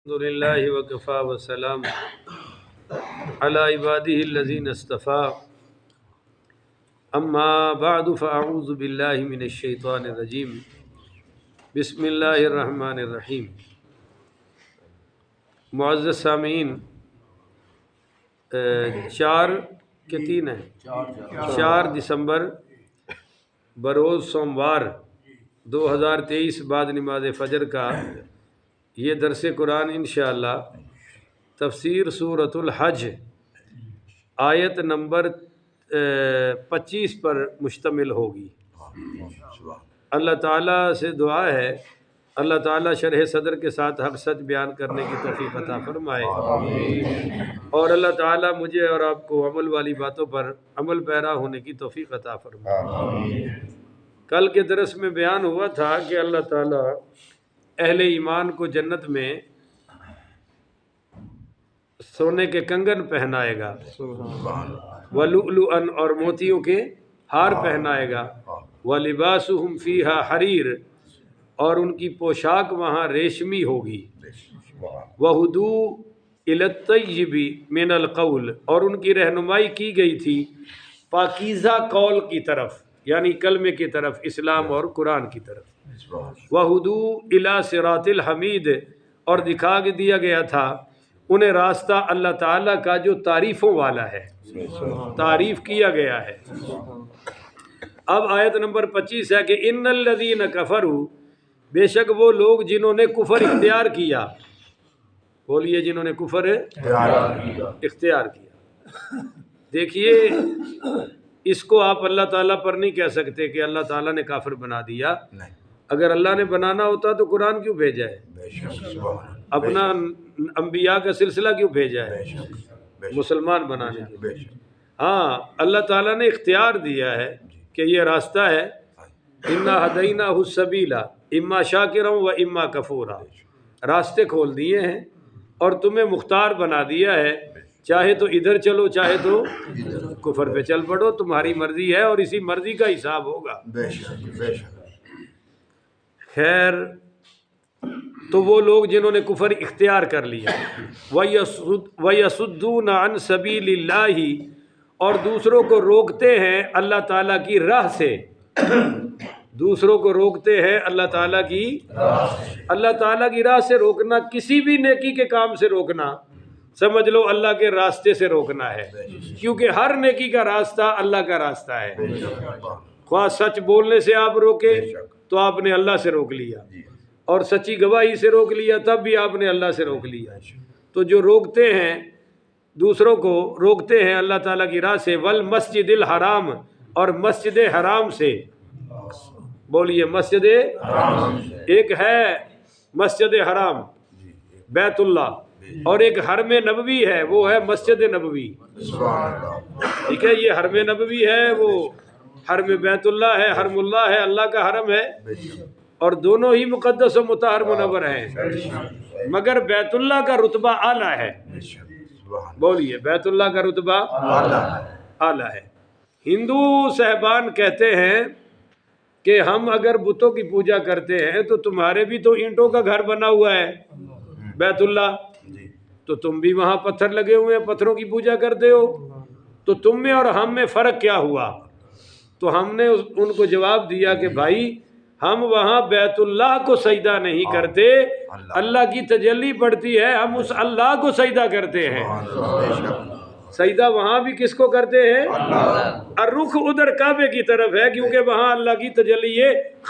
الحمد للہ وکفا وسلام علی عبادہ الذین اصطفیٰ اما بعد فاعوذ باللہ من الشیطان الرجیم بسم اللہ الرحمن الرحیم۔ معزز سامعین، 4 دسمبر بروز سوموار 2023 بعد نماز فجر کا یہ درس قرآن انشاءاللہ تفسیر سورۃ الحج آیت نمبر 25 پر مشتمل ہوگی۔ اللہ تعالیٰ سے دعا ہے اللہ تعالیٰ شرح صدر کے ساتھ حق سچ بیان کرنے کی توفیق عطا فرمائے، اور اللہ تعالیٰ مجھے اور آپ کو عمل والی باتوں پر عمل پیرا ہونے کی توفیق عطا فرمائے۔ کل کے درس میں بیان ہوا تھا کہ اللہ تعالیٰ اہل ایمان کو جنت میں سونے کے کنگن پہنائے گا، وَلُؤْلُؤًا اور موتیوں کے ہار پہنائے گا، وَلِبَاسُهُمْ فِيهَا حَرِيرٌ اور ان کی پوشاک وہاں ریشمی ہوگی، وَهُدُوا إِلَى الطَّيِّبِ مِنَ الْقَوْلِ اور ان کی رہنمائی کی گئی تھی پاکیزہ قول کی طرف، یعنی کلمے کی طرف، اسلام اور قرآن کی طرف۔ وَهُدُوا إِلَى صِرَاطِ الْحَمِيدِ اور دکھا دیا گیا تھا انہیں راستہ اللہ تعالیٰ کا جو تعریفوں والا ہے، تعریف کیا گیا ہے۔ اب آیت نمبر 25 ہے کہ ان الذین کفروا بے شک وہ لوگ جنہوں نے کفر اختیار کیا، بولیے جنہوں نے کفر اختیار کیا۔ دیکھیے اس کو آپ اللہ تعالیٰ پر نہیں کہہ سکتے کہ اللہ تعالیٰ نے کافر بنا دیا۔ اگر اللہ نے بنانا ہوتا تو قرآن کیوں بھیجا ہے؟ اپنا انبیاء کا سلسلہ کیوں بھیجا ہے؟ مسلمان بنانے کے لیے۔ ہاں، اللہ تعالیٰ نے اختیار دیا ہے کہ یہ راستہ ہے، اِنَّا هَدَيْنَاهُ السَّبِيلَ اِمَّا شَاكِرًا وَإِمَّا كَفُورًا، راستے کھول دیے ہیں اور تمہیں مختار بنا دیا ہے، چاہے تو ادھر چلو چاہے تو کفر پہ چل پڑو، تمہاری مرضی ہے اور اسی مرضی کا حساب ہوگا۔ خیر، تو وہ لوگ جنہوں نے کفر اختیار کر لیا، وَيَصُدُّونَ عَن سَبِيلِ اللَّهِ اور دوسروں کو روکتے ہیں اللہ تعالیٰ کی راہ سے، دوسروں کو روکتے ہیں اللہ تعالیٰ کی اللہ تعالیٰ کی راہ سے روکنا، کسی بھی نیکی کے کام سے روکنا سمجھ لو اللہ کے راستے سے روکنا ہے، کیونکہ ہر نیکی کا راستہ اللہ کا راستہ ہے۔ خواہ سچ بولنے سے آپ روکے تو آپ نے اللہ سے روک لیا، اور سچی گواہی سے روک لیا تب بھی آپ نے اللہ سے روک لیا۔ تو جو روکتے ہیں دوسروں کو روکتے ہیں اللہ تعالیٰ کی راہ سے، والمسجد الحرام اور مسجد حرام سے، بولیے مسجد ایک ہے مسجد حرام بیت اللہ، اور ایک حرم نبوی ہے، وہ ہے مسجد نبوی۔ ٹھیک ہے، یہ حرم نبوی ہے، وہ حرم بیت اللہ ہے، حرم اللہ ہے، اللہ کا حرم ہے، اور دونوں ہی مقدس و مطہر منور ہیں، مگر بیت اللہ کا رتبہ اعلیٰ ہے۔ بولیے بیت اللہ کا رتبہ اعلیٰ ہے۔ ہندو صاحبان کہتے ہیں کہ ہم اگر بتوں کی پوجا کرتے ہیں تو تمہارے بھی تو اینٹوں کا گھر بنا ہوا ہے بیت اللہ، تو تم بھی وہاں پتھر لگے ہوئے ہیں، پتھروں کی پوجا کرتے ہو، تو تم میں اور ہم میں فرق کیا ہوا؟ تو ہم نے ان کو جواب دیا کہ بھائی ہم وہاں بیت اللہ کو سجدہ نہیں کرتے، اللہ کی تجلی پڑتی ہے، ہم اس اللہ کو سجدہ کرتے ہیں۔ سجدہ وہاں بھی کس کو کرتے ہیں؟ اور رخ ادھر کعبے کی طرف ہے، کیونکہ وہاں اللہ کی تجلی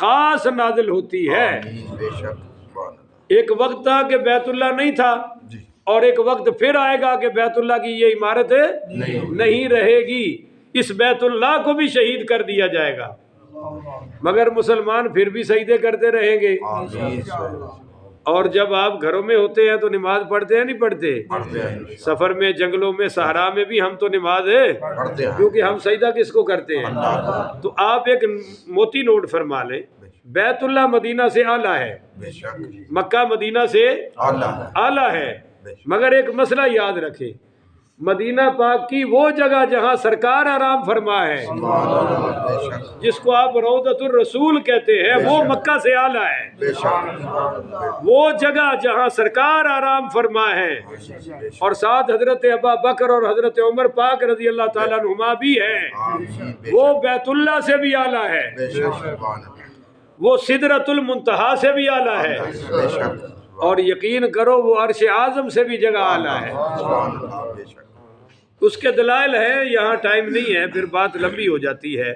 خاص نازل ہوتی ہے۔ ایک وقت تھا کہ بیت اللہ نہیں تھا، اور ایک وقت پھر آئے گا کہ بیت اللہ کی یہ عمارت نہیں رہے گی، اس بیت اللہ کو بھی شہید کر دیا جائے گا، مگر مسلمان پھر بھی سجدے کرتے رہیں گے۔ اور جب آپ گھروں میں ہوتے ہیں تو نماز پڑھتے ہیں نہیں پڑھتے؟ سفر میں، جنگلوں میں، صحرا میں بھی ہم تو نماز ہے، کیونکہ ہم سجدہ کس کو کرتے ہیں؟ تو آپ ایک موتی نوٹ فرما لیں، بیت اللہ مدینہ سے اعلیٰ ہے، مکہ مدینہ سے اعلیٰ ہے، مگر ایک مسئلہ یاد رکھیں، مدینہ پاک کی وہ جگہ جہاں سرکار آرام فرما ہے، جس کو آپ روضۃ الرسول کہتے ہیں، وہ مکہ سے اعلیٰ ہے۔ وہ جگہ جہاں سرکار آرام فرما ہے اور ساتھ حضرت ابا بکر اور حضرت عمر پاک رضی اللہ تعالیٰ عنہما بھی ہیں، وہ بیت اللہ سے بھی اعلیٰ ہے، وہ سدرۃ المنتہا سے بھی اعلیٰ ہے، اور یقین کرو وہ عرش اعظم سے بھی جگہ اعلیٰ ہے۔ اس کے دلائل ہیں، یہاں ٹائم نہیں ہے، پھر بات لمبی ہو جاتی ہے۔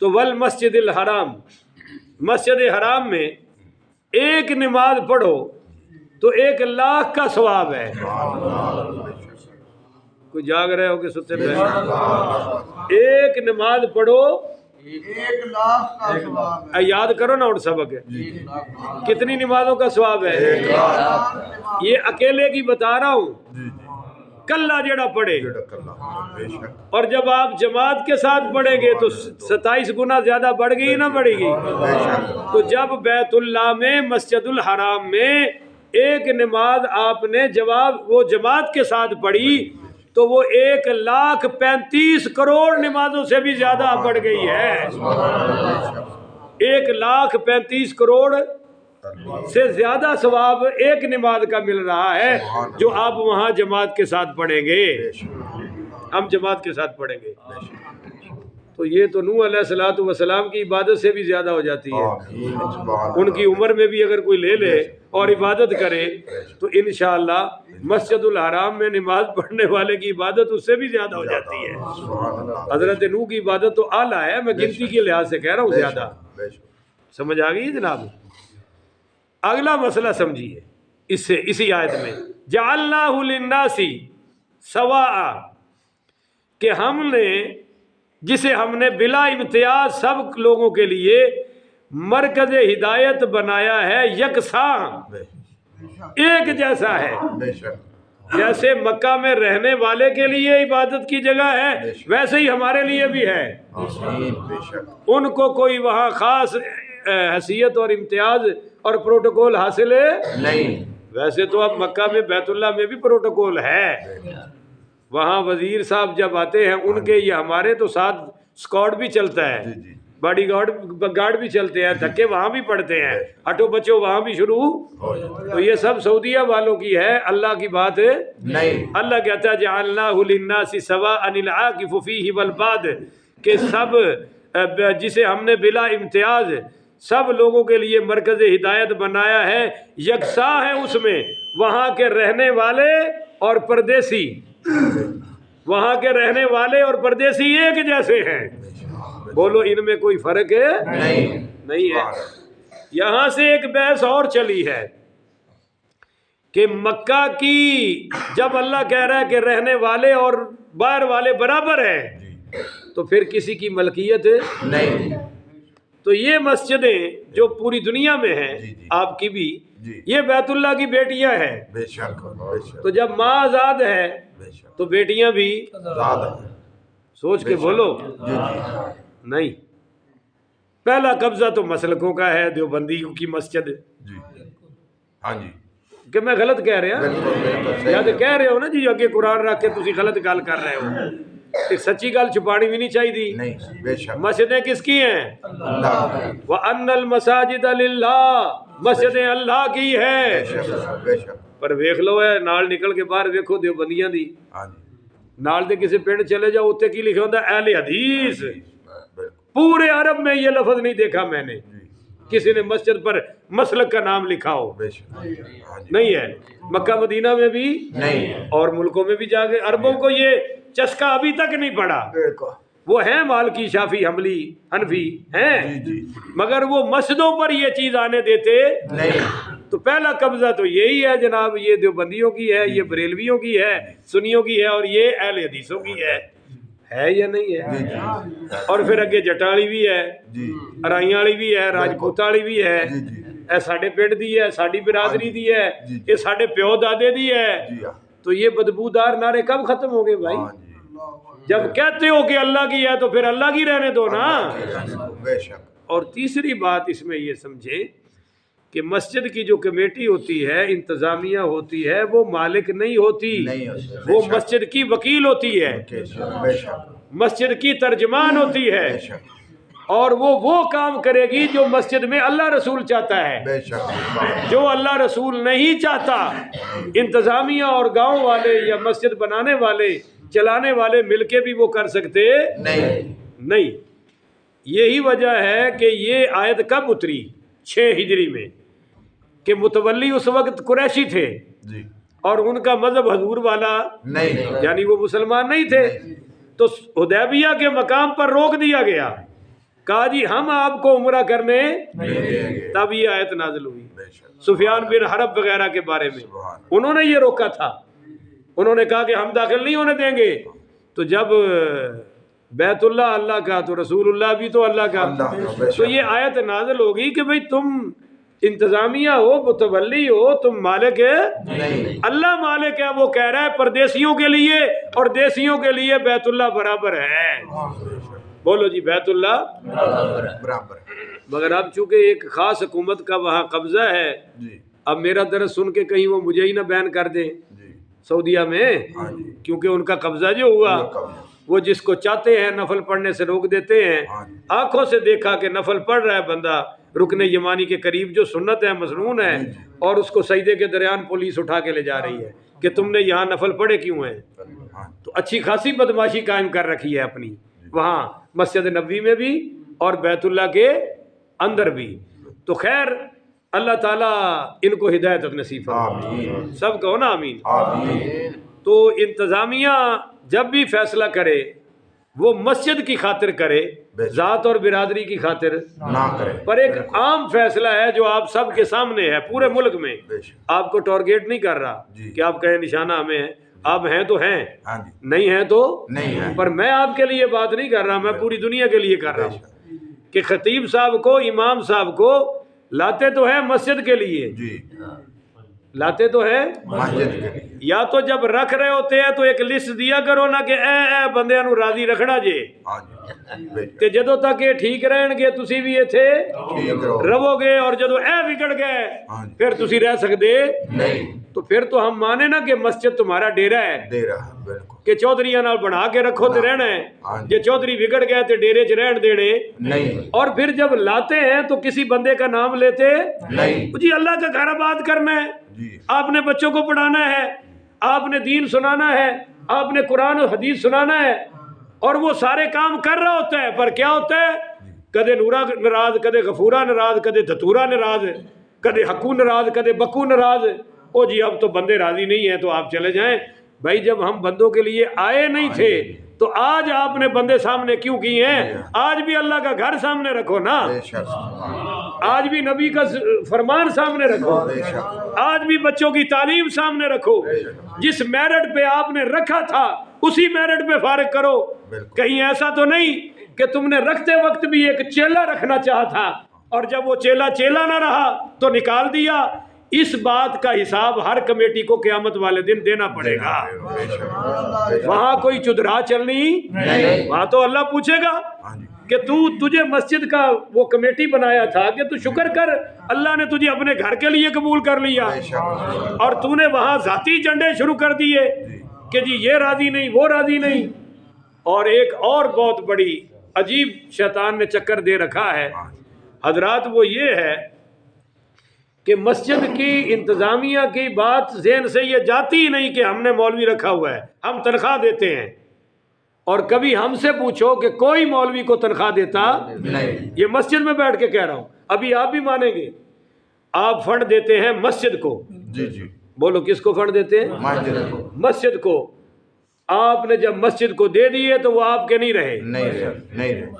تو والمسجد الحرام، مسجد حرام میں ایک نماز پڑھو تو 1,00,000 کا ثواب ہے۔ کوئی جاگ رہے ہو کہ ستے رہے؟ ایک نماز پڑھو 1,00,000 کا ثواب ہے۔ یاد کرو نا اور سبق ہے، کتنی نمازوں کا ثواب ہے؟ یہ اکیلے کی بتا رہا ہوں، کلہ جڑا پڑھے، اور جب آپ جماعت کے ساتھ پڑھیں گے تو 27 گنا زیادہ بڑھ گئی نہ بڑھے گی؟ تو جب بیت اللہ میں مسجد الحرام میں ایک نماز آپ نے وہ جماعت کے ساتھ پڑھی تو وہ 1,35 کروڑ نمازوں سے بھی زیادہ بڑھ گئی ہے۔ 1,35 کروڑ سے زیادہ ثواب ایک نماز کا مل رہا ہے جو آپ وہاں جماعت کے ساتھ پڑھیں گے، ہم جماعت کے ساتھ پڑھیں گے۔ تو یہ تو نوح علیہ الصلوۃ والسلام کی عبادت سے بھی زیادہ ہو جاتی ہے۔ ان کی عمر میں بھی اگر کوئی لے لے اور عبادت کرے تو انشاءاللہ مسجد الحرام میں نماز پڑھنے والے کی عبادت اس سے بھی زیادہ ہو جاتی ہے۔ حضرت نوح کی عبادت تو اعلیٰ ہے، میں گنتی کے لحاظ سے کہہ رہا ہوں زیادہ۔ سمجھ آ گئی جناب؟ اگلا مسئلہ سمجھیے اسی آیت میں، جعلناہ للناس سواء، کہ جسے ہم نے بلا امتیاز سب لوگوں کے لیے مرکز ہدایت بنایا ہے، یکساں ایک جیسا ہے۔ جیسے مکہ میں رہنے والے کے لیے عبادت کی جگہ ہے ویسے ہی ہمارے لیے بھی ہے۔ ان کو کوئی وہاں خاص حیثیت اور امتیاز اور پروٹوکول حاصل ہے نہیں۔ ویسے تو اب مکہ میں بیت اللہ میں بھی پروٹوکول ہے، وہاں وزیر صاحب جب آتے ہیں ان کے، یہ ہمارے تو ساتھ اسکواڈ بھی چلتا ہے، باڈی گارڈ بھی چلتے ہیں، دھکے وہاں بھی پڑتے ہیں، ہٹو بچو وہاں بھی شروع۔ تو یہ سب سعودیہ والوں کی ہے، اللہ کی بات نہیں۔ اللہ کہتا ہے جعلناہ للناس سواء العاکف فیہ والباد، کہ سب جسے ہم نے بلا امتیاز سب لوگوں کے لیے مرکز ہدایت بنایا ہے، یکساں ہے اس میں وہاں کے رہنے والے اور پردیسی، وہاں کے رہنے والے اور پردیسی ایک جیسے ہیں۔ بولو ان میں کوئی فرق ہے؟ نہیں ہے۔ یہاں سے ایک بحث اور چلی ہے کہ مکہ کی جب اللہ کہہ رہا ہے کہ رہنے والے اور باہر والے برابر ہیں تو پھر کسی کی ملکیت نہیں۔ تو یہ مسجدیں جو پوری دنیا میں ہیں آپ کی بھی، یہ بیت اللہ کی بیٹیاں ہیں۔ تو جب ماں آزاد ہے تو بیٹیاں بھی سوچ کے بولو نہیں۔ پہلا قبضہ تو مسلکوں کا ہے، دیوبندیوں کی مسجد، کہ میں غلط کہہ رہا ہوں یا تو کہہ رہے ہو نا جی اگے قرآن رکھ کے تسی غلط گل کر رہے ہو، سچی گل چھپانی بھی نہیں چاہیے۔ مسجدیں کس کی ہیں؟ وَأَنَّ الْمَسَاجِدَ لِلَّهِ، مسجدیں اللہ کی ہے۔ پر ویکھ لو ہے نال نکل کے باہر ویکھو دیوبندیاں دی، نال دے کسی پنڈ چلے جاؤ اتنے کی لکھا ہوتا ہے اہل حدیث، پورے عرب میں یہ لفظ نہیں دیکھا میں نے کسی نے مسجد پر مسلک کا نام لکھا ہو، نہیں ہے۔ مکہ مدینہ میں بھی نہیں، اور ملکوں میں بھی جا کے عربوں کو یہ چسکا ابھی تک نہیں پڑا۔ وہ ہیں مالکی، شافی، حنبلی، حنفی ہیں، مگر وہ مسجدوں پر یہ چیز آنے دیتے نہیں۔ تو پہلا قبضہ تو یہی ہے جناب، یہ دیوبندیوں کی ہے، یہ بریلویوں کی ہے، سنیوں کی ہے، اور یہ اہل حدیثوں کی ہے یا نہیں ہے؟ اور پھر اگے جٹالی بھی ہے، ارائیاں والی بھی ہے، راجپوت والی بھی ہے، اے ساڈے پنڈ دی ہے، ساڈی برادری دی ہے، یہ ساڈے پیو دادے دی ہے۔ تو یہ بدبودار نعرے کب ختم ہو گئے بھائی؟ جب کہتے ہو کہ اللہ کی ہے تو پھر اللہ کی رہنے دو نا۔ اور تیسری بات اس میں یہ سمجھے کہ مسجد کی جو کمیٹی ہوتی ہے، انتظامیہ ہوتی ہے، وہ مالک نہیں ہوتی، وہ مسجد کی وکیل ہوتی ہے، مسجد کی ترجمان ہوتی ہے، اور وہ کام کرے گی جو مسجد میں اللہ رسول چاہتا ہے۔ جو اللہ رسول نہیں چاہتا، انتظامیہ اور گاؤں والے یا مسجد بنانے والے چلانے والے مل کے بھی وہ کر سکتے نہیں۔ یہی وجہ ہے کہ یہ آیت کب اتری؟ 6 ہجری میں، کہ متولی اس وقت قریشی تھے اور ان کا مذہب حضور والا نہیں، یعنی وہ مسلمان نہیں تھے، تو حدیبیہ کے مقام پر روک دیا گیا، کہا جی ہم آپ کو عمرہ کرنے، تب یہ آیت نازل ہوئی سفیان بن حرب وغیرہ کے بارے میں۔ انہوں نے یہ روکا تھا، انہوں نے کہا کہ ہم داخل نہیں ہونے دیں گے۔ تو جب بیت اللہ اللہ کا تو رسول اللہ بھی تو اللہ کا، تو یہ آیت نازل ہوگی کہ بھئی تم انتظامیہ ہو، متولی ہو، تم مالک ہے، اللہ مالک ہے۔ وہ کہہ رہا ہے پردیسیوں کے لیے اور دیسیوں کے لیے بیت اللہ برابر ہے۔ بولو جی بیت اللہ برابر۔ مگر اب چونکہ ایک خاص حکومت کا وہاں قبضہ ہے، اب میرا درس سن کے کہیں وہ مجھے ہی نہ بین کر دیں سعودیہ میں، کیونکہ ان کا قبضہ جو ہوا، وہ جس کو چاہتے ہیں نفل پڑھنے سے روک دیتے ہیں۔ آنکھوں سے دیکھا کہ نفل پڑھ رہا ہے بندہ رکن یمانی کے قریب جو سنت ہے، مسنون ہے، اور اس کو سجدے کے درمیان پولیس اٹھا کے لے جا رہی ہے کہ تم نے یہاں نفل پڑھے کیوں ہیں؟ تو اچھی خاصی بدماشی قائم کر رکھی ہے اپنی وہاں مسجد نبوی میں بھی اور بیت اللہ کے اندر بھی۔ تو خیر اللہ تعالیٰ ان کو ہدایت نصیب فرمائے، سب کہو نا آمین۔ تو انتظامیہ جب بھی فیصلہ کرے وہ مسجد کی خاطر کرے، ذات اور برادری کی خاطر نہ کرے، پر ایک عام فیصلہ ہے جو آپ سب کے سامنے ہے پورے ملک میں۔ آپ کو ٹارگیٹ نہیں کر رہا کہ آپ کہیں نشانہ ہمیں ہے، آپ ہیں تو ہیں، نہیں ہیں تو نہیں ہیں، پر میں آپ کے لیے بات نہیں کر رہا، میں پوری دنیا کے لیے کر رہا ہوں کہ خطیب صاحب کو، امام صاحب کو لاتے تو ہیں مسجد کے لیے، لاتے تو ہیں مسجد کے لیے، یا تو جب رکھ رہے ہوتے ہیں تو ایک لسٹ دیا کرو نا کہ اے بندیاں نو راضی رکھنا جے، کہ جدوں تک یہ ٹھیک رہن گے تسی بھی ایتھے رہو گے، اور جدوں اے بگڑ گئے پھر تسی رہ سکتے نہیں۔ تو پھر تو ہم مانے نا کہ مسجد تمہارا ڈیرہ ہے، کہ چودھریاں نال بنا کے رکھو تے رہنا ہے، جے چودھری بگڑ گئے تے ڈیرے چ رہن دینے نہیں۔ اور پھر جب لاتے ہیں تو کسی بندے کا نام لیتے نہیں، جی اللہ کا گھر آباد کرنا ہے، آپ نے بچوں کو پڑھانا ہے، آپ نے دین سنانا ہے، آپ نے قرآن و حدیث سنانا ہے، اور وہ سارے کام کر رہا ہوتا ہے، پر کیا ہوتا ہے؟ کدے نورا ناراض، کدے غفورا ناراض، کدے دھتورا ناراض، کدے حقو ناراض، کدے بکو ناراض۔ او جی اب تو بندے راضی نہیں ہیں تو آپ چلے جائیں۔ بھائی جب ہم بندوں کے لیے آئے نہیں تھے تو آج آپ نے بندے سامنے کیوں کیے ہیں؟ آج بھی اللہ کا گھر سامنے رکھو نا، آج بھی نبی کا فرمان سامنے رکھو، آج بھی بچوں کی تعلیم سامنے رکھو، جس میرٹ پہ آپ نے رکھا تھا اسی میرٹ پہ فارغ کرو۔ کہیں ایسا تو نہیں کہ تم نے رکھتے وقت بھی ایک چیلا رکھنا چاہا تھا اور جب وہ چیلا چیلا نہ رہا تو نکال دیا۔ اس بات کا حساب ہر کمیٹی کو قیامت والے دن دینا پڑے گا، وہاں کوئی چدرا چلنی نہیں، وہاں تو اللہ پوچھے گا کہ تجھے مسجد کا وہ کمیٹی بنایا تھا کہ تو شکر کر، اللہ نے تجھے اپنے گھر کے لیے قبول کر لیا، اور تو نے وہاں ذاتی جھنڈے شروع کر دیے کہ جی یہ راضی نہیں وہ راضی نہیں۔ اور ایک اور بہت بڑی عجیب شیطان نے چکر دے رکھا ہے حضرات، وہ یہ ہے کہ مسجد کی انتظامیہ کی بات ذہن سے یہ جاتی ہی نہیں کہ ہم نے مولوی رکھا ہوا ہے، ہم تنخواہ دیتے ہیں، اور کبھی ہم سے پوچھو کہ کوئی مولوی کو تنخواہ دیتا نہیں، یہ مسجد میں بیٹھ کے کہہ رہا ہوں، ابھی آپ بھی مانیں گے، آپ فنڈ دیتے ہیں مسجد کو، بولو کس کو فنڈ دیتے ہیں؟ مسجد کو۔ آپ نے جب مسجد کو دے دیے تو وہ آپ کے نہیں رہے،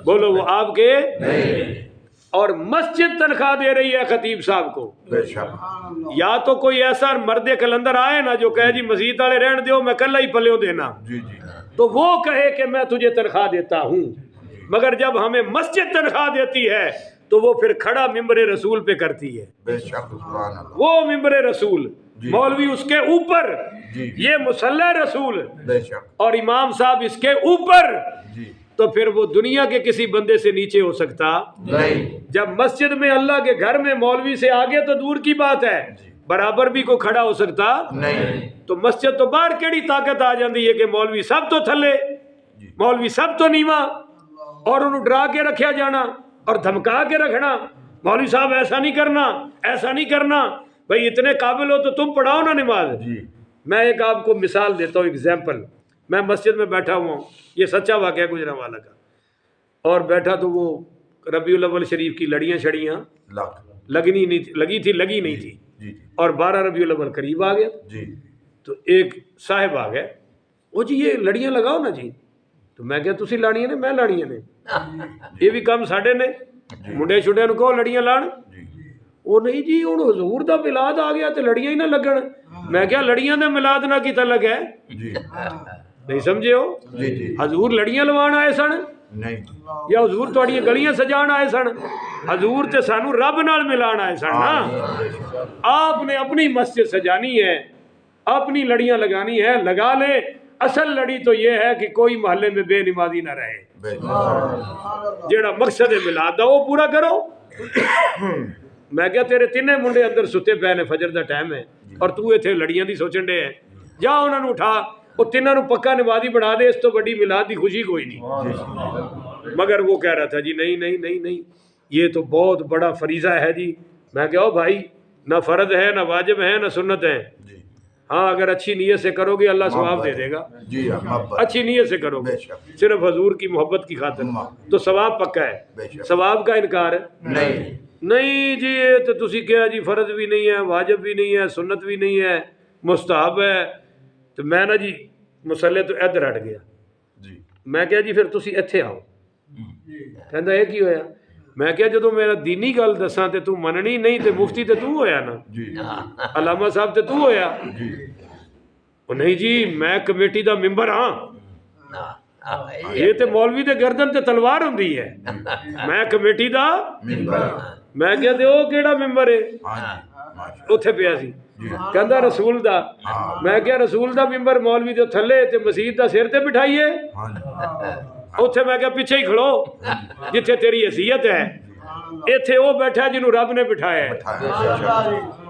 بولو وہ آپ کے نہیں، اور مسجد تنخواہ دے رہی ہے خطیب صاحب کو۔ یا تو کوئی ایسا مرد کلندر آئے نا جو کہے جی مسجد والے رہن دیو میں کل ہی پلیوں دینا، تو وہ کہے کہ میں تجھے تنخواہ دیتا ہوں، مگر جب ہمیں مسجد تنخواہ دیتی ہے تو وہ پھر کھڑا ممبر رسول پہ کرتی ہے، وہ ممبر رسول، مولوی اس کے اوپر، یہ مصلی رسول، اور امام صاحب اس کے اوپر، تو پھر وہ دنیا کے کسی بندے سے نیچے ہو سکتا نہیں. جب مسجد میں اللہ کے گھر میں مولوی سے آگے تو دور کی بات ہے، برابر بھی کوئی کھڑا ہو سکتا نہیں. تو مسجد تو باہر کیڑی طاقت آ جاندی ہے کہ مولوی سب تو تھلے، مولوی سب تو نیواں، اور انہوں ڈرا کے رکھیا جانا اور دھمکا کے رکھنا، مولوی صاحب ایسا نہیں کرنا، ایسا نہیں کرنا. بھئی اتنے قابل ہو تو تم پڑھاؤ نا نماز. میں ایک آپ کو مثال دیتا ہوں، ایگزامپل. میں مسجد میں بیٹھا ہوا ہوں، یہ سچا واقعہ گجرا والا کا، اور بیٹھا تو وہ ربیع الاول شریف کی لڑیاں شڑیاں لگی نہیں تھی، اور 12 ربیع الاول قریب آ گیا. تو ایک صاحب آ گئے، وہ جی یہ لڑیاں لگاؤ نا جی. تو میں کہا تسی لانیاں نے، میں لانیاں نے، یہ بھی کام ساڈے نے، منڈے چھڑے نو کہو لڑیاں لان. وہ نہیں جی ہن حضور دا میلاد آ گیا تے لڑیاں ہی نہ لگن. میں کہا لڑیاں دے میلاد نہ کیتا لگا ہے، نہیں سمجھے ہو؟ حضور لڑیاں لوان آئے سن یا حضور تہاڈیاں گلیاں سجان آئے سن؟ حضور تے سانو رب نال ملان آئے سن نا. آپ نے اپنی مسجد سجانی ہے، اپنی لڑیاں لگانی ہے، لگا لے. اصل لڑی تو یہ ہے کہ کوئی محلے میں بے نمازی نہ رہے، جیڑا مقصد میلاد دا وہ پورا کرو. میں کہا تیرے تینے منڈے اندر ستے پے نے، فجر دا ٹائم ہے، اور تو ایتھے لڑیاں دی سوچن دے ہے. جا انہاں نوں اٹھا، وہ تیناں نوں پکا نمازی بنا دے، اس تو بڑی میلاد دی خوشی کوئی نہیں. مگر وہ کہہ رہا تھا جی نہیں، یہ تو بہت بڑا فریضہ ہے جی. میں کہا او بھائی، نہ فرض ہے، نہ واجب ہے، نہ سنت ہے. ہاں اگر اچھی نیت سے کرو گے اللہ ثواب دے دے گا، اچھی نیت سے کرو گے صرف حضور کی محبت کی خاطر تو ثواب پکا ہے. ثواب کا انکار ہے نہیں جی. یہ تو تسی کیا جی فرض بھی نہیں ہے، واجب بھی نہیں ہے، سنت بھی نہیں ہے، مستحب ہے. تو میں نا جی مسلے تو ادھر ہٹ گیا. میں کہا جی پھر تسی ایتھے آؤ. کہندا یہ کی ہویا؟ میں کہا جدوں میرا دینی گل دساں تے تو مننی نہیں تے مفتی تے تو ہویا نا، علامہ صاحب تے تو ہویا. وہ نہیں جی میں کمیٹی دا ممبر ہاں. یہ تے مولوی دے گردن تے تلوار ہوندی ہے، میں کمیٹی دا. میں کہا تے او کیڑا ممبر ہے؟ اوتھے پیا سی. کہندا رسول دا. میں کہا رسول دا ممبر مولوی دے تھلے تے مسجد دا سر تے بٹھائیے. اوتھے میں کہا پیچھے ہی کھڑو جتھے تیری حیثیت ہے، ایتھے وہ بیٹھا جنہوں رب نے بٹھایا ہے.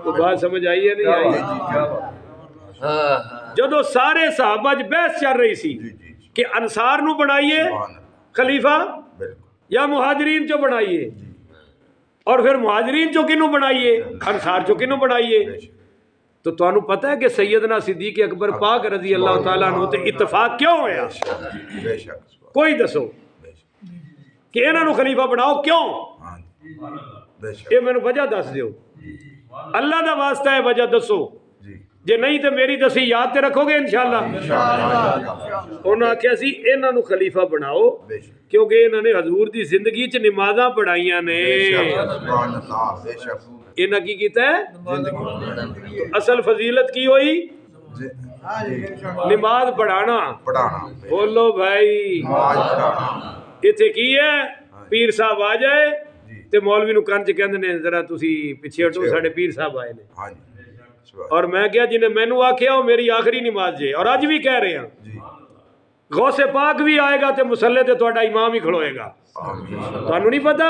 تو بات سمجھ آئی ہے نہیں آئی؟ جدو سارے صحابہ بحث چل رہی سی کہ انصار نو بنائیے خلیفہ یا مہاجرین چو بنائیے، اور پھر مہاجرین چو کنو بنائیے، انصار چو کنو بنائیے. تو تانوں پتہ ہے کہ سیدنا صدیق اکبر پاک رضی اللہ تعالیٰ عنہ تے اتفاق کیوں ہویا؟ کوئی دسو کہ انہاں نو خلیفہ بناؤ کیوں؟ یہ میں نے وجہ دس دیو، اللہ دا واسطہ ہے وجہ دسو. جے نہیں تے میری دسی یاد تے رکھو گے انشاءاللہ. انہاں آکھیا سی انہاں نو خلیفہ بناؤ کیونکہ انہاں نے حضور دی زندگی چ نمازاں پڑھائیاں نے. انہاں کی کیتا ہے؟ اصل فضیلت کی ہوئی؟ نماز پڑھانا. بولو بھائی، اتھے کی ہے پیر صاحب آ جائے تے مولوی نو کان چ کہندے نے ذرا تسی پیچھے ہٹو ساڈے پیر صاحب آئے نے. اور میں کیا جنہیں مینو آکھیا وہ میری آخری نماز جے، اور آج بھی کہہ رہے ہیں غوث پاک بھی آئے گا تے مسلے تے تہاڈا امام ہی کھڑوئے گا. تانوں نہیں پتہ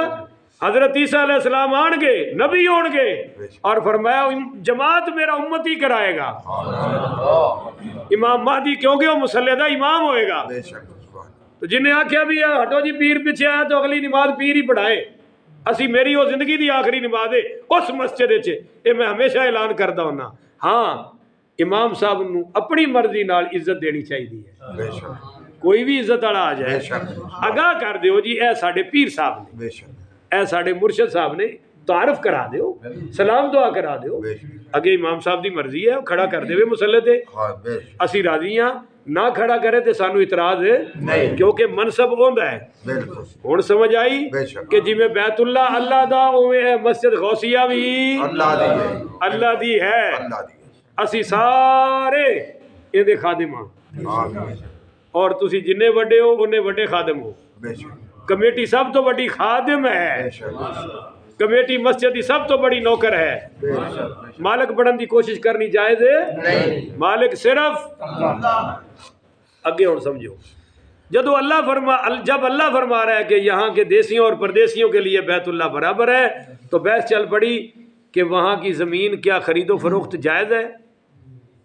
حضرت عیسیٰ علیہ السلام آن گے، نبی ہون گے، اور فرمایا جماعت میرا امت ہی کرائے گا. امام مہدی کیونکہ وہ مسلے دا امام ہوئے گا. تو جنہیں آکھیا بھی ہٹو جی پیر پیچھے آیا تو اگلی نماز پیر ہی پڑھائے، اسی میری وہ زندگی دی آخری نماز ہے اس مسجد وچ. یہ میں ہمیشہ اعلان کردا ہونا. ہاں امام صاحب نو اپنی مرضی نال عزت دینی چاہیے ہے. کوئی بھی عزت والا آ جائے آگاہ کر دیو جی اے ساڈے پیر صاحب نے، اے ساڈے مرشد صاحب نے، تعارف کرا دیو، سلام دعا کرا دیو. اگے امام صاحب دی مرضی ہے کھڑا کر دے مسلے تے، اسی راضی ہاں. نہ کھڑا کرے تے سانو اعتراض ہے کیونکہ منصب ہوندا ہے. ہن سمجھ آئی کہ جی میں بیت اللہ اللہ دا اوویں مسجد غوثیہ بھی اللہ دی ہے. اسی سارے ایں دے خادم ہاں، اور تسی جنے وڈے ہو اونے وڈے خادم ہو. کمیٹی سب تو بڑی خادم ہے، کمیٹی مسجد کی سب تو بڑی نوکر ہے. مالک بڑھن دی کوشش کرنی جائز ہے؟ مالک صرف اگے ہوں سمجھو جب اللہ فرما رہا ہے کہ یہاں کے دیسیوں اور پردیسیوں کے لیے بیت اللہ برابر ہے، تو بحث چل پڑی کہ وہاں کی زمین کیا خرید و فروخت جائز ہے،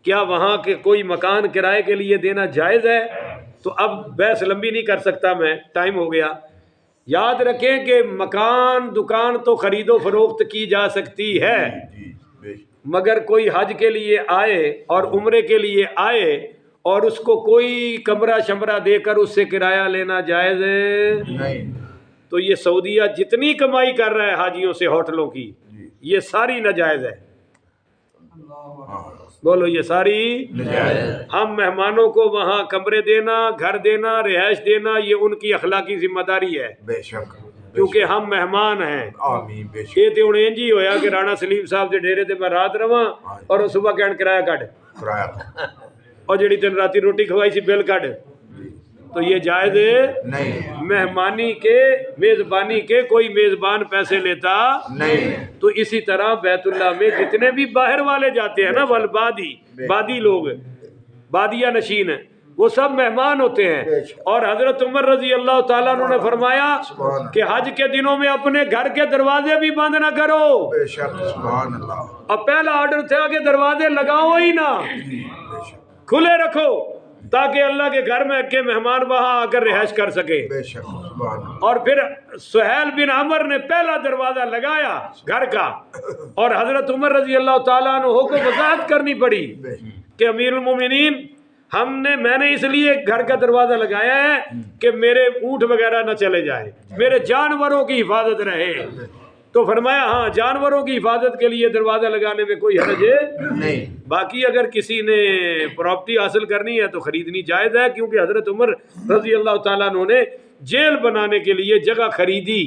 کیا وہاں کے کوئی مکان کرائے کے لیے دینا جائز ہے. تو اب بحث لمبی نہیں کر سکتا میں، ٹائم ہو گیا. یاد رکھیں کہ مکان دکان تو خرید و فروخت کی جا سکتی ہے، مگر کوئی حج کے لیے آئے اور عمرے کے لیے آئے اور اس کو کوئی کمرہ شمرہ دے کر اس سے کرایہ لینا جائز ہے نہیں. تو یہ سعودیہ جتنی کمائی کر رہا ہے حاجیوں سے ہوٹلوں کی، یہ ساری ناجائز ہے. بولو یہ ساری ہم مہمانوں کو وہاں کمرے دینا، گھر دینا، رہائش دینا، یہ ان کی اخلاقی ذمہ داری ہے، بے شک، کیونکہ ہم مہمان ہیں. آمین. بے شک. یہ تے ہن انج ہی ہویا کہ رانا سلیم صاحب دے ڈیرے تے میں رات رواں اور وہ صبح کہن کرایہ کٹ کرایہ اور جڑی تین راتی روٹی کھوائی سی بل کٹ. تو یہ جائز نہیں. مہمانی کے میزبانی کے کوئی میزبان پیسے لیتا نہیں. تو اسی طرح بیت اللہ میں جتنے بھی باہر والے جاتے ہیں نا، بادی لوگ، بادیہ نشین، وہ سب مہمان ہوتے ہیں. اور حضرت عمر رضی اللہ تعالیٰ عنہ نے فرمایا کہ حج کے دنوں میں اپنے گھر کے دروازے بھی بند نہ کرو. بے شک. سبحان اللہ. اب پہلا آرڈر تھا کہ دروازے لگاؤ ہی نہ، بے شک. کھلے رکھو تاکہ اللہ کے گھر میں کے مہمان وہاں آ کر رہائش کر سکے. بے شک. سبحان اللہ. اور پھر سہیل بن عمر نے پہلا دروازہ لگایا گھر کا، اور حضرت عمر رضی اللہ تعالیٰ عنہ کو وضاحت کرنی پڑی کہ امیر المومنین میں نے اس لیے گھر کا دروازہ لگایا ہے کہ میرے اونٹ وغیرہ نہ چلے جائیں، میرے جانوروں کی حفاظت رہے. تو فرمایا ہاں جانوروں کی حفاظت کے لیے دروازہ لگانے میں کوئی حرج نہیں. باقی اگر کسی نے پراپرٹی حاصل کرنی ہے تو خریدنی جائز ہے، کیونکہ حضرت عمر رضی اللہ تعالیٰ عنہ نے جیل بنانے کے لیے جگہ خریدی.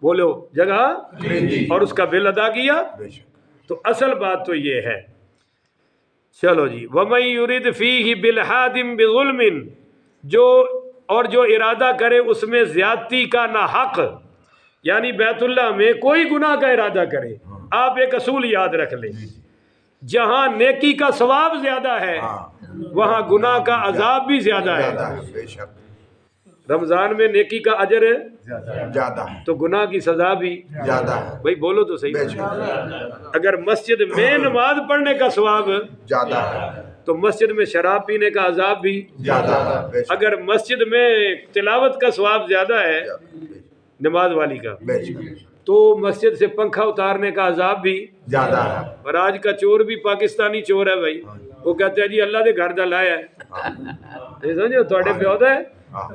بولو جگہ خریدی اور اس کا بل ادا کیا. بے شک. تو اصل بات تو یہ ہے. چلو جی. وَمَن يُرِدْ فِيهِ بِالْحَادٍ بِظُلْمٍ جو ارادہ کرے اس میں زیادتی کا نہ حق، یعنی بیت اللہ میں کوئی گناہ کا ارادہ کرے. آپ ایک اصول یاد رکھ لیں، جہاں نیکی کا ثواب زیادہ ہے وہاں گناہ کا عذاب بھی زیادہ ہے. بے شک. رمضان میں نیکی کا اجر ہے زیادہ تو گناہ کی سزا بھی زیادہ ہے. بھائی بولو تو بے صحیح. شک. اگر مسجد میں نماز پڑھنے کا ثواب زیادہ ہے. تو مسجد میں شراب پینے کا عذاب بھی زیادہ ہے. بے شک. اگر مسجد میں تلاوت کا ثواب زیادہ ہے نماز والی کا، بے شک. تو مسجد سے پنکھا اتارنے کا عذاب بھی زیادہ ہے. اور آج کا چور بھی پاکستانی چور ہے بھائی، وہ کہتے ہیں جی اللہ دے گھر دا لایا ہے. یہ سمجھو تھوڑے پہ ہوتا ہے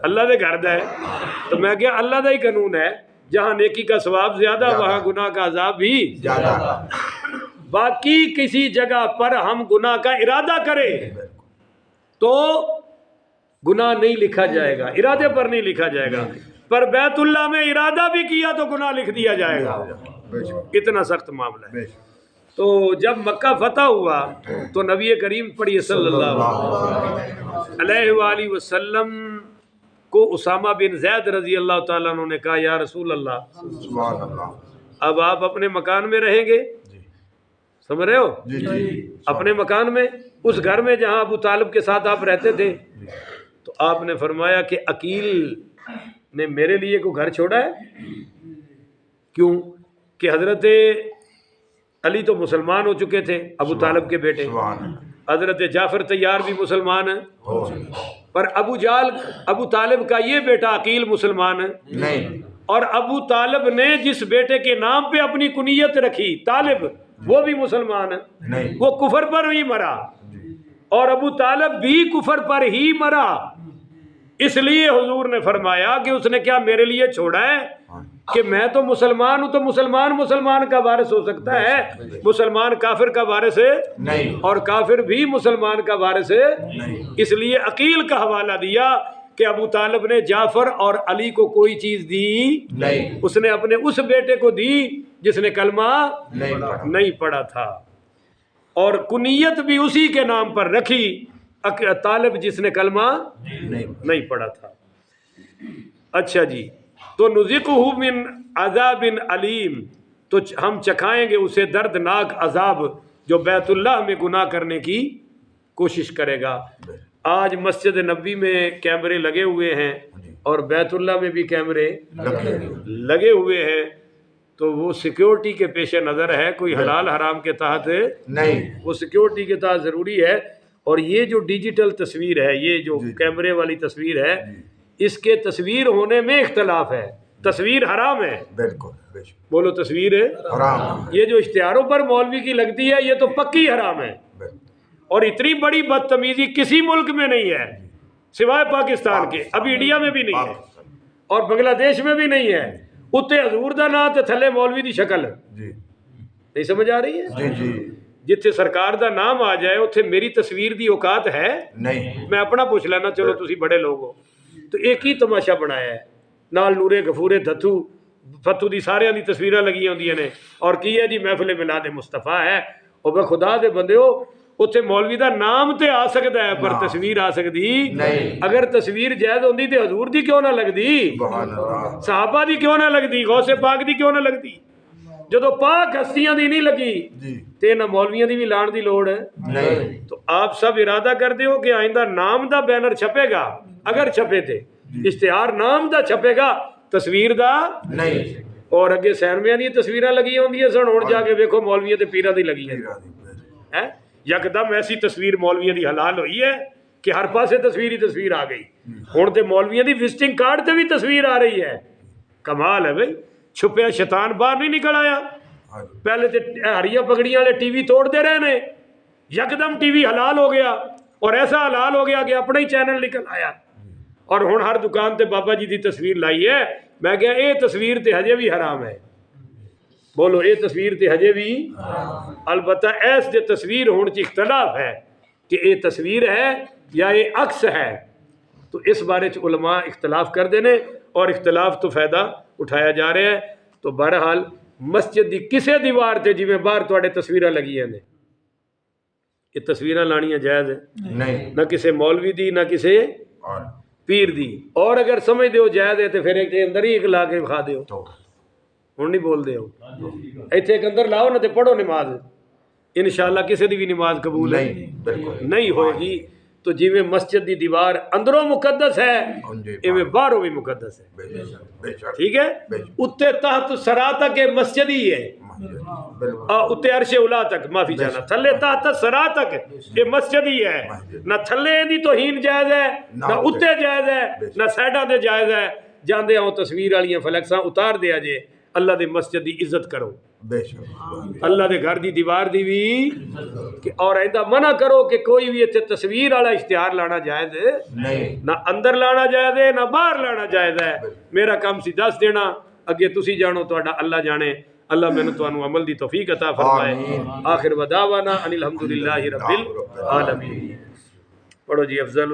اللہ دے گھر دا ہے. تو میں کیا اللہ دا ہی قانون ہے، جہاں نیکی کا ثواب زیادہ وہاں گناہ کا عذاب بھی زیادہ. باقی کسی جگہ پر ہم گناہ کا ارادہ کریں تو گناہ نہیں لکھا جائے گا، ارادے پر نہیں لکھا جائے گا. پر بیت اللہ میں ارادہ بھی کیا تو گناہ لکھ دیا جائے گا. بے شک. اتنا سخت معاملہ ہے. بے شک. تو جب مکہ فتح ہوا تو نبی کریم پڑھی صلی اللہ علیہ وآلہ وسلم کو اسامہ بن زید رضی اللہ تعالیٰ عنہ نے کہا یا رسول اللہ سبحان اللہ. اب آپ اپنے مکان میں رہیں گے، سمجھ رہے ہو؟ جی جی. اپنے مکان میں، اس گھر میں جہاں ابو طالب کے ساتھ آپ رہتے تھے. تو آپ نے فرمایا کہ عقیل نے میرے لیے کوئی گھر چھوڑا ہے؟ کیوں کہ حضرت علی تو مسلمان ہو چکے تھے، ابو طالب کے بیٹے. حضرت جعفر طیار بھی مسلمان ہیں، پر ابو طالب کا یہ بیٹا عقیل مسلمان ہے نہیں. اور ابو طالب نے جس بیٹے کے نام پہ اپنی کنیت رکھی طالب، وہ بھی مسلمان ہے. نہیں. وہ کفر پر ہی مرا اور ابو طالب بھی کفر پر ہی مرا. اس لیے حضور نے فرمایا کہ اس نے کیا میرے لیے چھوڑا ہے کہ میں تو مسلمان ہوں، تو مسلمان کا وارث ہو سکتا ہے، مسلمان کافر کا وارث ہے نہیں. اور کافر بھی مسلمان کا وارث ہے. اس لیے عقیل کا حوالہ دیا کہ ابو طالب نے جعفر اور علی کو کوئی چیز دی نہیں. اس نے اپنے اس بیٹے کو دی جس نے کلمہ نہیں پڑھا تھا، اور کنیت بھی اسی کے نام پر رکھی، طالب جس نے کلمہ نہیں پڑھا تھا. اچھا جی. تو نذقہ من عذاب علیم، تو ہم چکھائیں گے اسے دردناک عذاب جو بیت اللہ میں گناہ کرنے کی کوشش کرے گا. آج مسجد نبوی میں کیمرے لگے ہوئے ہیں اور بیت اللہ میں بھی کیمرے لگے ہوئے ہیں، تو وہ سیکیورٹی کے پیش نظر ہے، کوئی حلال حرام کے تحت نہیں، وہ سیکیورٹی کے تحت ضروری ہے۔ اور یہ جو ڈیجیٹل تصویر ہے، یہ جو کیمرے والی تصویر ہے، اس کے تصویر ہونے میں اختلاف ہے، تصویر حرام ہے، بالکل بے شک بولو تصویر ہے حرام، یہ جو اشتہاروں پر مولوی کی لگتی ہے، یہ تو پکی حرام ہے، بالکل اور اتنی بڑی بدتمیزی کسی ملک میں نہیں ہے سوائے پاکستان کے، ابھی انڈیا میں بھی نہیں ہے اور بنگلہ دیش میں بھی نہیں ہے۔ اتنے حضور دا نام تے تھلے مولوی دی شکل، جی نہیں سمجھ آ رہی ہے؟ جی جی جتھے سرکار دا نام آ جائے اتھے میری تصویر دی اوقات ہے؟ نہیں، میں اپنا پوچھ لینا، چلو تسی بڑے لوگ ہو، تو ایک ہی تماشا بنایا ہے، نال نورے غفورے دتھو فتو دی سارے دی تصویراں لگی ہوندیاں نے، اور کی ہے جی محفل میلاد مصطفیٰ ہے، اور بے خدا دے بندے ہو اتھے مولوی دا نام تے آ سکتا ہے پر تصویر آ سکتی نہیں، اگر تصویر جائز ہوندی تے حضور دی کیوں نہ لگدی، سبحان اللہ، صحابہ دی کیوں نہ لگدی، غوث پاک دی کیوں نہ لگدی؟ جدو پاک ہستیاں دی نہیں لگی جی تے نہ مولویاں دی بھی لان دی لوڑ ہے۔ نہیں، تو آپ سب ارادہ کرتے ہو کہ آئندہ نام دا بینر چھپے گا، اگر چھپے تھے اشتہار نام دا چھپے گا، تصویر دا نہیں، اور اگے سینمیاں دی تصویراں لگی ہوندیاں سن، ہن جا کے ویکھو مولویاں تے پیراں دی لگی ہیں، یکدم ایسی تصویر مولویاں دی حلال ہوئی ہے کہ ہر پاسے تصویر ہی تصویر آ گئی، ہن تے مولویاں دی وزٹنگ کارڈ تے بھی تصویر آ رہی ہے، کمال ہے بھائی، چھپیا شیطان باہر نہیں نکل آیا۔ پہلے تے ہریاں پگڑیاں والے ٹی وی توڑتے رہے نے، یکدم ٹی وی حلال ہو گیا، اور ایسا حلال ہو گیا کہ اپنا ہی چینل نکل آیا، اور ہن ہر دکان تے بابا جی دی تصویر لائی ہے۔ میں کہا اے تصویر تے ہجے بھی حرام ہے، بولو اے تصویر تے ہجے بھی، البتہ ایس دے تصویر ہون چ اختلاف ہے کہ اے تصویر ہے یا اے عکس ہے، تو اس بارے چ علماء اختلاف کر دینے، اور اختلاف تو فائدہ اٹھایا جا رہا ہے۔ تو بہرحال مسجد دی کسے دیوار تے جویں باہر تواڈے تصویراں لگیاں نے، یہ تصویراں لانیاں جائز ہے، نہیں، نہ کسے مولوی دی نہ کسے اور پیر دی، اور اگر سمجھ دیو جائز ہے تو پھر ایک اندر ہی ایک لا کے کھا دیو، تو ہن نہیں بول دیو، ایتھے ایک اندر لاؤ نہ تے پڑھو نماز، انشاءاللہ کسی دی بھی نماز قبول ہے نہیں، بالکل نہیں ہوئے گی۔ تو جویں مسجد دی دیوار اندروں مقدس ہے ایویں باہروں بھی مقدس ہے، بے شک، ٹھیک ہے؟ اتے تحت سرا تک یہ مسجد ہی ہے، بالکل، اتے عرش اولا تک معافی چاہنا، تھلے تحت سرا تک یہ مسجد ہی ہے، نہ تھلے دی توہین جائز ہے نہ اتے جائز ہے نہ سائڈاں دے جائز ہے۔ جاندے آؤ تصویر والیاں فلیکساں اتار دیا جے، اللہ دے مسجد دی عزت کرو، بے شک، اللہ دے گھر دی دیوار دی بھی، کہ اور ایندہ منع کرو کہ کوئی بھی اتنے تصویر والا اشتہار لانا جائز ہے، نہیں، نہ اندر لانا جائز ہے نہ باہر لانا جائز ہے۔ میرا کام سی دس دینا، اگے تسی جانو تہاڈا اللہ جانے۔ اللہ میں نے تانوں عمل دی توفیق عطا فرمائے۔ آخر ودعوانا ان الحمدللہ رب العالمین۔ پڑھو جی افضل